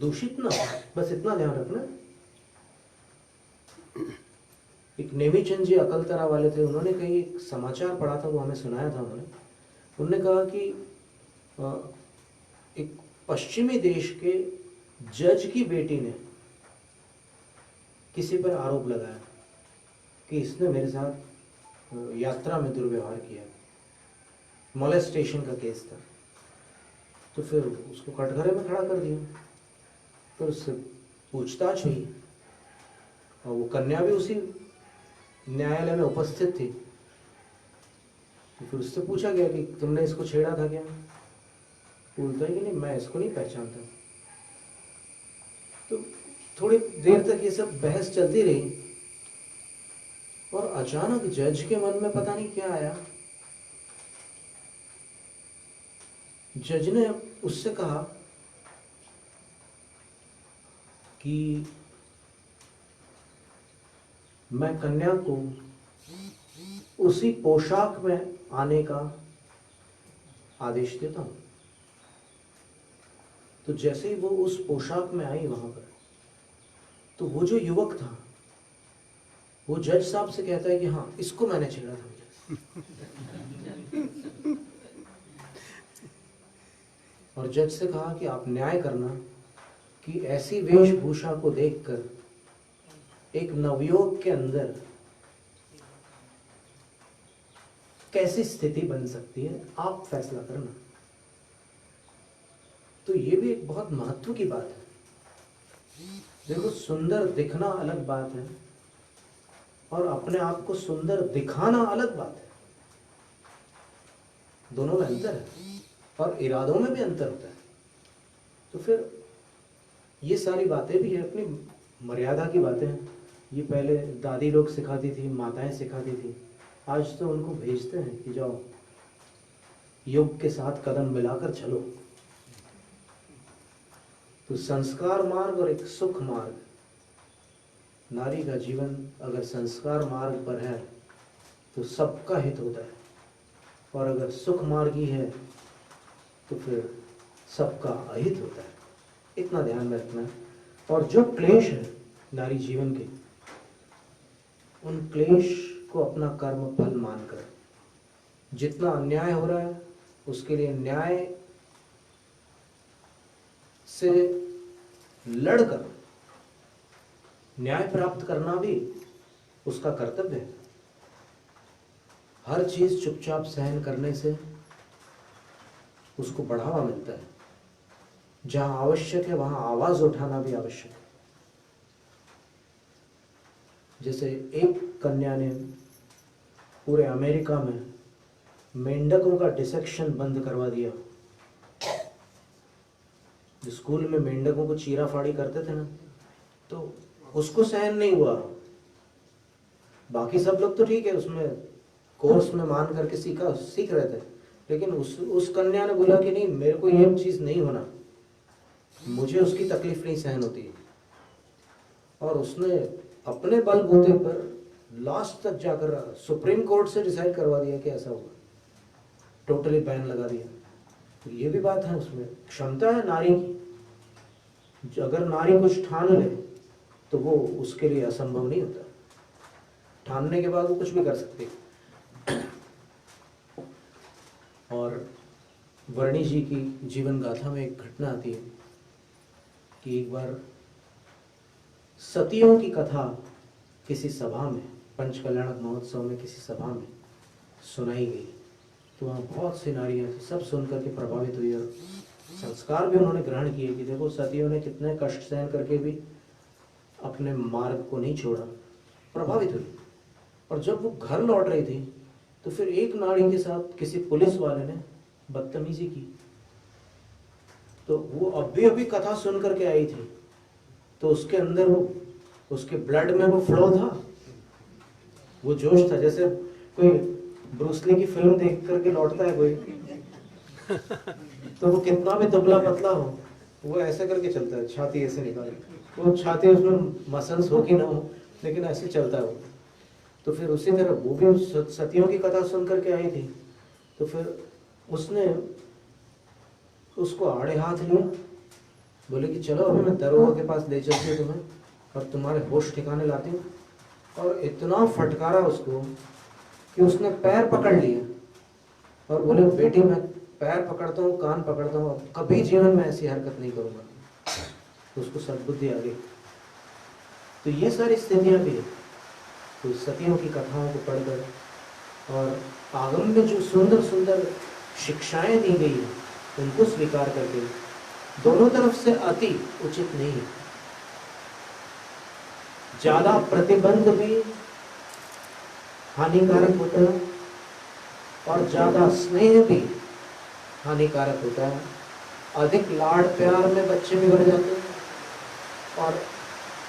दूषित ना हो, बस इतना ध्यान रखना। एक नेमीचंद जी अकलतरा वाले थे, उन्होंने कहीं एक समाचार पढ़ा था, वो हमें सुनाया था उन्होंने कहा कि एक पश्चिमी देश के जज की बेटी ने किसी पर आरोप लगाया कि इसने मेरे साथ यात्रा में दुर्व्यवहार किया, मोलेस्टेशन का केस था। तो फिर उसको कटघरे में खड़ा कर दिया, फिर उससे पूछताछ हुई और वो कन्या भी उसी न्यायालय में उपस्थित थी। तो फिर उससे पूछा गया कि तुमने इसको छेड़ा था क्या? बोलता है कि नहीं, मैं इसको नहीं पहचानता। तो थोड़ी देर तक ये सब बहस चलती रही और अचानक जज के मन में पता नहीं क्या आया। जज ने उससे कहा कि मैं कन्या को उसी पोशाक में आने का आदेश देता हूं। तो जैसे ही वो उस पोशाक में आई वहां पर, तो वो जो युवक था वो जज साहब से कहता है कि हाँ, इसको मैंने छेड़ा था। और जज से कहा कि आप न्याय करना कि ऐसी वेशभूषा को देखकर एक नवयुवक के अंदर कैसी स्थिति बन सकती है, आप फैसला करना। तो ये भी एक बहुत महत्व की बात है। देखो, सुंदर दिखना अलग बात है और अपने आप को सुंदर दिखाना अलग बात है। दोनों में अंतर है और इरादों में भी अंतर होता है। तो फिर ये सारी बातें भी है, अपनी मर्यादा की बातें हैं। ये पहले दादी लोग सिखाती थी, माताएं सिखाती थी। आज तो उनको भेजते हैं कि जाओ युग के साथ कदम मिलाकर चलो। तो संस्कार मार्ग और एक सुख मार्ग, नारी का जीवन अगर संस्कार मार्ग पर है तो सबका हित होता है, और अगर सुख मार्गी है तो फिर सबका अहित होता है। इतना ध्यान में रखना है। और जो क्लेश है नारी जीवन के, उन क्लेश को अपना कर्म फल मानकर, जितना अन्याय हो रहा है उसके लिए न्याय से लड़कर न्याय प्राप्त करना भी उसका कर्तव्य है। हर चीज चुपचाप सहन करने से उसको बढ़ावा मिलता है। जहां आवश्यक है वहां आवाज उठाना भी आवश्यक है। जैसे एक कन्या ने पूरे अमेरिका में मेंढकों का डिसेक्शन बंद करवा दिया। जो स्कूल में मेंढकों को चीरा फाड़ी करते थे ना, तो उसको सहन नहीं हुआ। बाकी सब लोग तो ठीक है, उसमें कोर्स में मान करके सीख रहे थे, लेकिन उस कन्या ने बोला कि नहीं, मेरे को ये चीज नहीं होना, मुझे उसकी तकलीफ नहीं सहन होती। और उसने अपने बलबूते पर लास्ट तक जाकर सुप्रीम कोर्ट से डिसाइड करवा दिया कि ऐसा होगा, टोटली बैन लगा दिया। तो ये भी बात है, उसमें क्षमता है नारी की। अगर नारी कुछ ठान ले तो वो उसके लिए असंभव नहीं होता। ठानने के बाद वो कुछ भी कर सकती है। और वर्णी जी की जीवन गाथा में एक घटना आती है कि एक बार सतियों की कथा किसी सभा में, पंचकल्याणक महोत्सव में किसी सभा में सुनाई गई। तो वहाँ बहुत सी नारियाँ थी, सब सुनकर के प्रभावित हुई और संस्कार भी उन्होंने ग्रहण किए कि देखो, सतियों ने कितने कष्ट सहन करके भी अपने मार्ग को नहीं छोड़ा, प्रभावित हुई। और जब वो घर लौट रही थी तो फिर एक नारी के साथ किसी पुलिस वाले ने बदतमीजी की। तो वो अभी अभी कथा सुन करके आई थी, तो उसके अंदर वो, उसके ब्लड में वो फ्लो था, वो जोश था। जैसे कोई ब्रूसली की फिल्म देख करके लौटता है कोई, तो वो कितना भी दुबला पतला हो, वो ऐसे करके चलता है, छाती ऐसे निकाल, वो छाती उसमें मसल्स हो कि ना हो, लेकिन ऐसे चलता है वो। तो फिर उसी तरह वो भी सतियों की कथा सुन करके आई थी। तो फिर उसने उसको आड़े हाथ लिया, बोले कि चलो अभी मैं दरोगा के पास ले चलती हूँ तुम्हें और तुम्हारे होश ठिकाने लाती हूँ। और इतना फटकारा उसको कि उसने पैर पकड़ लिया और बोले, बेटी मैं पैर पकड़ता हूँ, कान पकड़ता हूँ, कभी जीवन में ऐसी हरकत नहीं करूँगा। तो उसको सद्बुद्धि आ गई। तो ये सारी स्थितियाँ भी है। तो सतियों की कथाओं को पढ़कर और आगम में जो सुंदर सुंदर शिक्षाएं दी गई है उनको स्वीकार करके, दोनों तरफ से अति उचित नहीं है। ज्यादा प्रतिबंध भी हानिकारक होता है और ज्यादा स्नेह भी हानिकारक होता है। अधिक लाड़ प्यार में बच्चे बिगड़ जाते हैं और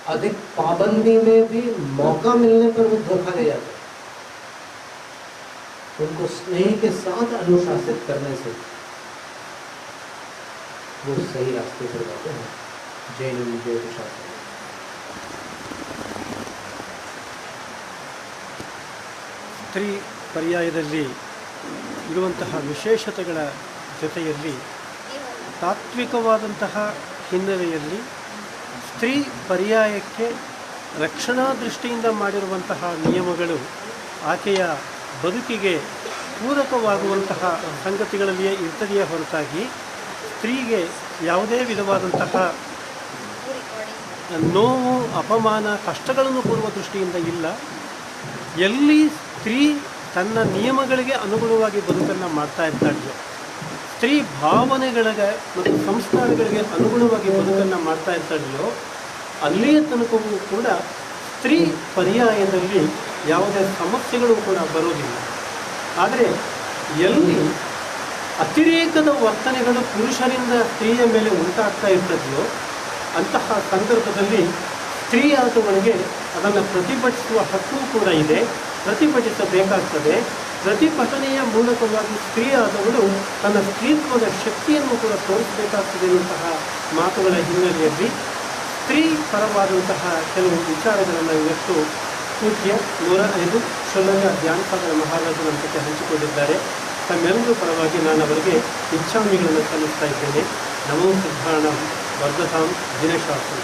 अधिक पाबंदी में भी मौका मिलने पर वो धोखा दे जाते हैं। उनको स्नेह के साथ अनुशासित करने से वो सही रास्ते पर जाते हैं। जैन विजय शास्त्र ಸ್ತ್ರೀ ಪರ್ಯಾಯದಲ್ಲಿ ಇರುವಂತಹ ವಿಶೇಷತೆಗಳ ಜೊತೆಯಲ್ಲಿ ತಾತ್ವಿಕವಾದಂತಹ ಹಿನ್ನೆಲೆಯಲ್ಲಿ ಸ್ತ್ರೀ ಪರ್ಯಾಯಕ್ಕೆ ರಕ್ಷಣಾ ದೃಷ್ಟಿಯಿಂದ ಮಾಡಿರುವಂತಹ ನಿಯಮಗಳು ಆಕೆಯ ಬದುಕಿಗೆ ಪೂರಕವಾಗುವಂತಹ ಸಂಗತಿಗಳಲ್ಲಿಯೇ ಇರ್ತದೆಯೇ ಹೊರತಾಗಿ ಸ್ತ್ರೀಗೆ ಯಾವುದೇ ವಿಧವಾದಂತಹ ನೋವು, ಅಪಮಾನ, ಕಷ್ಟಗಳನ್ನು ಕೊಡುವ ದೃಷ್ಟಿಯಿಂದ ಇಲ್ಲ. ಎಲ್ಲಿ ಸ್ತ್ರೀ ತನ್ನ ನಿಯಮಗಳಿಗೆ ಅನುಗುಣವಾಗಿ ಬದುಕನ್ನು ಮಾಡ್ತಾ ಇರ್ತಾಳೆಯೋ, ಸ್ತ್ರೀ ಭಾವನೆಗಳಿಗೆ ಮತ್ತು ಸಂಸ್ಕಾರಗಳಿಗೆ ಅನುಗುಣವಾಗಿ ಬದುಕನ್ನು ಮಾಡ್ತಾ ಇರ್ತಾಳೆಯೋ, ಅಲ್ಲಿಯ ತನಕವೂ ಕೂಡ ಸ್ತ್ರೀ ಪರ್ಯಾಯದಲ್ಲಿ ಯಾವುದೇ ಸಮಸ್ಯೆಗಳು ಕೂಡ ಬರೋದಿಲ್ಲ. ಆದರೆ ಎಲ್ಲಿ ಅತಿರೇಕದ ವರ್ತನೆಗಳು ಪುರುಷರಿಂದ ಸ್ತ್ರೀಯ ಮೇಲೆ ಉಂಟಾಗ್ತಾ ಇರ್ತದೆಯೋ ಅಂತಹ ಸಂದರ್ಭದಲ್ಲಿ ಸ್ತ್ರೀಯಾದವಳಿಗೆ ಅದನ್ನು ಪ್ರತಿಭಟಿಸುವ ಹಕ್ಕು ಕೂಡ ಇದೆ, ಪ್ರತಿಭಟಿಸಬೇಕಾಗ್ತದೆ. ಪ್ರತಿಭಟನೆಯ ಮೂಲಕವಾಗಿ ಸ್ತ್ರೀಯಾದವಳು ತನ್ನ ಸ್ತ್ರೀತ್ವದ ಶಕ್ತಿಯನ್ನು ಕೂಡ ತೋರಿಸಬೇಕಾಗ್ತದೆ ಎನ್ನುವಂತಹ ಮಾತುಗಳ ಹಿನ್ನೆಲೆಯಲ್ಲಿ ಸ್ತ್ರೀ ಪರವಾದಂತಹ ಕೆಲವು ವಿಚಾರಗಳನ್ನು ಇವತ್ತು ಪೂಜ್ಯ 105 ಶ್ರೀಲಂಕಾ ಧ್ಯಾನಸಾಗರ ಮಹಾರಾಜರ ಜೊತೆ ಹಂಚಿಕೊಂಡಿದ್ದಾರೆ. ತಮ್ಮೆಲ್ಲರೂ ಪರವಾಗಿ ನಾನು ಅವರಿಗೆ ಇಚ್ಛಾಮಿಗಳನ್ನು ಸಲ್ಲಿಸ್ತಾ ಇದ್ದೇನೆ. ನಮೋ ಸಿದ್ಧಾಣಂ ವರ್ಧತಾಂ ದಿನೇಶಾಸ್ತ್ರ.